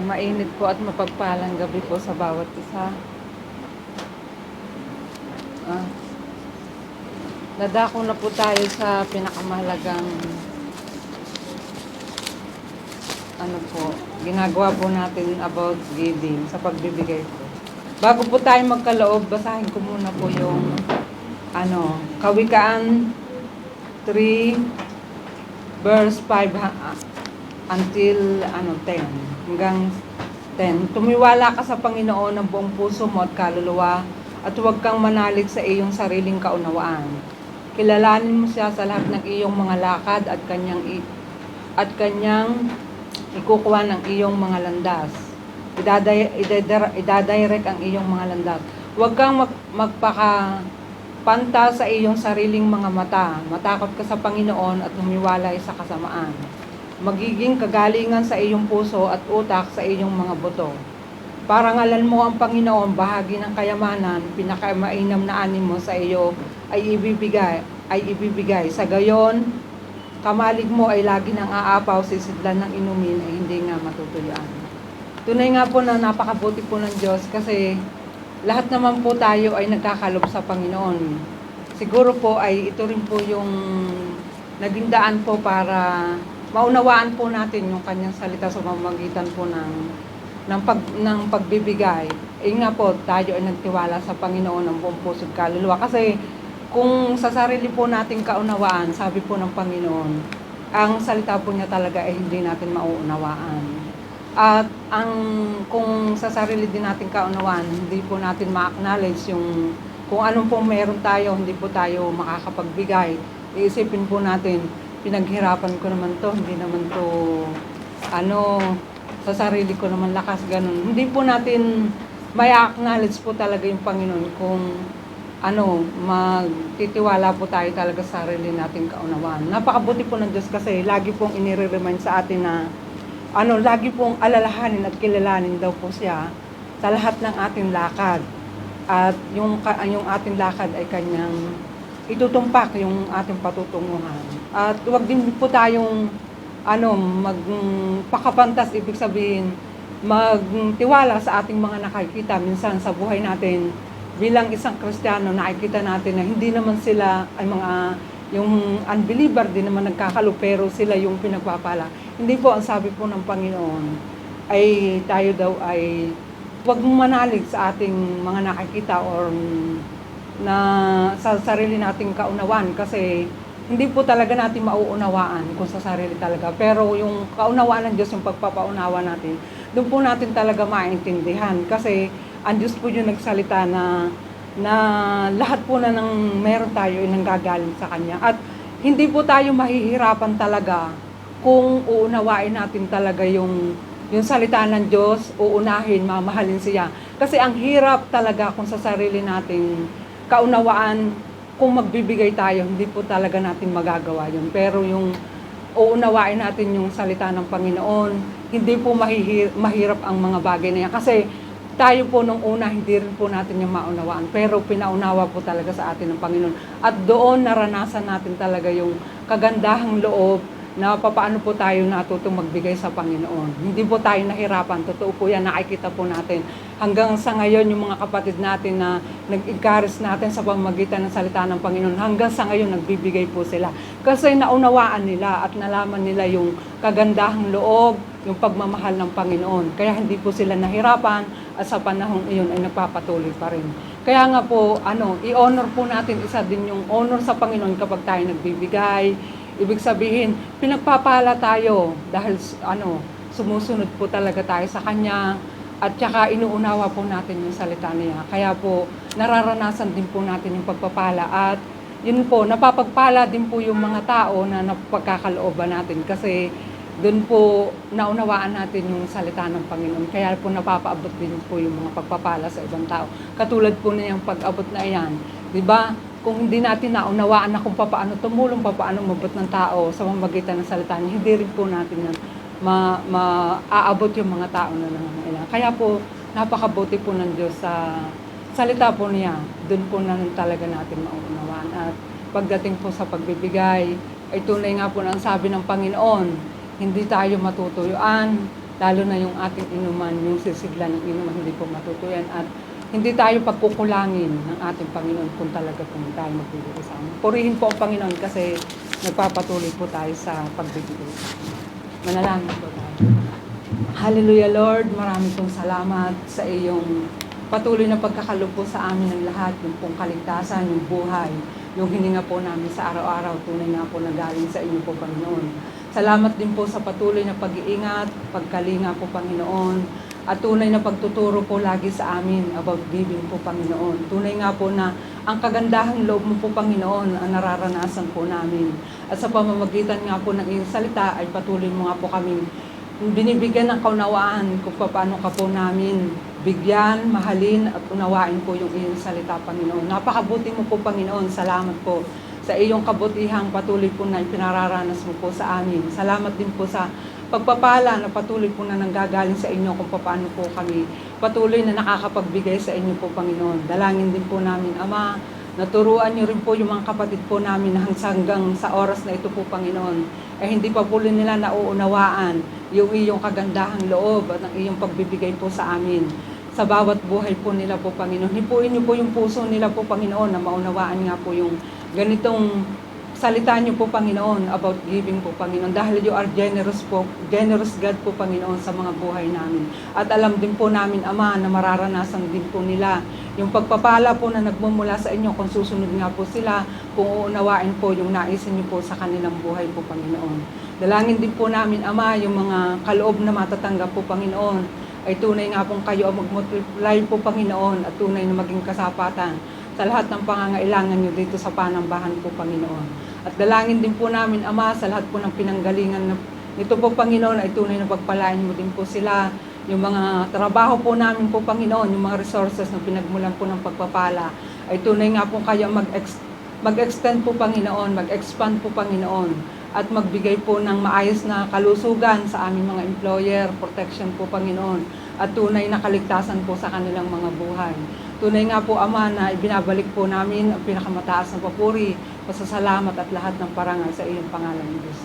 Mainit po at mapagpalang gabi po sa bawat isa. Ah, Nadako na po tayo sa pinakamahalagang ginagawa po natin about giving, sa pagbibigay po. Bago po tayo magkaloob, basahin ko muna po yung Kawikaan 3 verse 5 until 10 hanggang 10. Tumiwala ka sa Panginoon ng buong puso mo at kaluluwa at huwag kang manalig sa iyong sariling kaunawaan. Kilalanin mo siya sa lahat ng iyong mga lakad at kanyang ikukuha ng iyong mga landas. Idadirect ang iyong mga landas. Huwag kang magpakapanta sa iyong sariling mga mata. Matakot ka sa Panginoon at humiwalay sa kasamaan. Magiging kagalingan sa iyong puso at utak sa iyong mga buto. Parangalan mo ang Panginoon, bahagi ng kayamanan, pinakamainam na ani mo sa iyo ay ibibigay. Sa gayon, kamalig mo ay lagi nang aapaw, sisidlan ng inumin ay hindi nga matutuyuan. Tunay nga po na napakabuti po ng Diyos kasi lahat naman po tayo ay nagkakalob sa Panginoon. Siguro po ay ito rin po yung naging daan po para maunawaan po natin yung kanyang salita sa pamamagitan po ng pagbibigay. Nga po, tayo ay nagtiwala sa Panginoon ng buong puso at kaluluwa. Kasi kung sa sarili po nating kaunawaan, sabi po ng Panginoon, ang salita po niya talaga ay hindi natin mauunawaan. At kung sa sarili din nating kaunawaan, hindi po natin ma-acknowledge yung kung anong po meron tayo, hindi po tayo makakapagbigay. Iisipin po natin, pinaghirapan ko naman to, hindi naman to sa sarili ko naman lakas, ganun. Hindi po natin may acknowledge po talaga yung Panginoon kung magtitiwala po tayo talaga sa sarili nating kaunawaan. Napakabuti po ng Diyos kasi lagi pong inire-remind sa atin na lagi pong alalahanin at kilalanin daw po siya sa lahat ng ating lakad. At yung ating lakad ay kanyang itutumpak yung ating patutunguhan. At huwag din po tayong magpakapantas, ibig sabihin, magtiwala sa ating mga nakikita. Minsan sa buhay natin, bilang isang Kristiyano, nakikita natin na hindi naman sila ay yung unbeliever din naman nagkakalo, pero sila yung pinagpapala. Hindi po, ang sabi po ng Panginoon, ay tayo daw ay huwag manalig sa ating mga nakikita or na sa sarili nating kaunawan kasi hindi po talaga natin mauunawaan kung sa sarili talaga. Pero yung kaunawaan ng Diyos, yung pagpapaunawa natin, doon po natin talaga maintindihan. Kasi ang Diyos po yung nagsalita na lahat po na ng meron tayo ay nanggagaling sa Kanya. At hindi po tayo mahihirapan talaga kung uunawain natin talaga yung salita ng Diyos, uunahin, mamahalin siya. Kasi ang hirap talaga kung sa sarili nating kaunawaan, kung magbibigay tayo, hindi po talaga natin magagawa yun. Pero yung uunawain natin yung salita ng Panginoon, hindi po mahirap ang mga bagay na yan. Kasi tayo po nung una, hindi rin po natin yung maunawaan. Pero pinaunawa po talaga sa atin ng Panginoon. At doon naranasan natin talaga yung kagandahang loob na paano po tayo natutong magbigay sa Panginoon. Hindi po tayo nahirapan. Totoo po yan, nakikita po natin. Hanggang sa ngayon, yung mga kapatid natin na nag-encourage natin sa pamamagitan ng salita ng Panginoon, hanggang sa ngayon, nagbibigay po sila. Kasi naunawaan nila at nalaman nila yung kagandahang loob, yung pagmamahal ng Panginoon. Kaya hindi po sila nahirapan at sa panahong iyon ay nagpapatuloy pa rin. Kaya nga po, i-honor po natin, isa din yung honor sa Panginoon kapag tayo nagbibigay. Ibig sabihin, pinagpapala tayo dahil sumusunod po talaga tayo sa Kanya at saka inuunawa po natin yung salita niya. Kaya po, nararanasan din po natin yung pagpapala at yun po, napapagpala din po yung mga tao na napagkakalooban natin kasi doon po naunawaan natin yung salita ng Panginoon. Kaya po napapaabot din po yung mga pagpapala sa ibang tao. Katulad po na yung pag-abot na yan. Diba? Kung hindi natin naunawaan na kung paano tumulong, paano mabot ng tao sa pamamagitan ng salita niya, hindi rin po natin yan maaabot yung mga tao na nangangailangan. Kaya po, napakabuti po ng Diyos sa salita po niya. Doon po na talaga natin maunawaan. At pagdating po sa pagbibigay, ay tunay nga po ang sabi ng Panginoon, hindi tayo matutuyuan lalo na yung ating inuman, yung sisigla ng inuman, hindi po matutuyan at hindi tayo pagkukulangin ng ating Panginoon kung talaga kung tayo magbibigay sa amin. Purihin po ang Panginoon kasi nagpapatuloy po tayo sa pagbibigay sa amin. Manalangin po tayo. Hallelujah Lord, maraming pong salamat sa iyong patuloy na pagkakaloob po sa amin ng lahat, yung pong kaligtasan, yung buhay, yung hininga po namin sa araw-araw, tunay nga po na galing sa inyo po Panginoon. Salamat din po sa patuloy na pag-iingat, pagkalinga po Panginoon, at tunay na pagtuturo po lagi sa amin about giving po Panginoon. Tunay nga po na ang kagandahang loob mo po Panginoon ang nararanasan po namin. At sa pamamagitan nga po ng iyong salita ay patuloy mo nga po kami binibigyan ng kaunawaan kung paano ka po namin bigyan, mahalin at unawain po yung iyong salita Panginoon. Napakabuti mo po Panginoon. Salamat po sa iyong kabutihang patuloy po na pinararanas mo po sa amin. Salamat din po sa pagpapala na patuloy po na nanggagaling sa inyo kung paano po kami patuloy na nakakapagbigay sa inyo po Panginoon. Dalangin din po namin Ama, naturuan niyo rin po yung mga kapatid po namin hanggang sa oras na ito po Panginoon, ay hindi pa po nila nauunawaan yung iyong kagandahang loob at ang iyong pagbibigay po sa amin sa bawat buhay po nila po Panginoon. Hipuin niyo po yung puso nila po Panginoon na maunawaan nga po yung ganitong salita niyo po Panginoon about giving po Panginoon dahil you are generous po, generous God po Panginoon sa mga buhay namin. At alam din po namin Ama na mararanasan din po nila yung pagpapala po na nagmumula sa inyo kung susunod nga po sila, kung uunawain po yung naisin niyo po sa kanilang buhay po Panginoon. Dalangin din po namin Ama yung mga kaloob na matatanggap po Panginoon ay tunay nga pong kayo ang mag-multiply po Panginoon at tunay na maging kasapatan sa lahat ng pangangailangan niyo dito sa panambahan po Panginoon. At dalangin din po namin Ama sa lahat po ng pinanggalingan na nito po Panginoon ay tunay na pagpalain mo din po sila. Yung mga trabaho po namin po Panginoon, yung mga resources na pinagmulan po ng pagpapala ay tunay nga po kayo mag-extend po Panginoon, mag-expand po Panginoon at magbigay po ng maayos na kalusugan sa aming mga employer, protection po Panginoon at tunay na kaligtasan po sa kanilang mga buhay. Tunay nga po Ama na ibinabalik po namin ang pinakamataas na papuri, pasasalamat at lahat ng parangal sa iyong pangalan ng Diyos.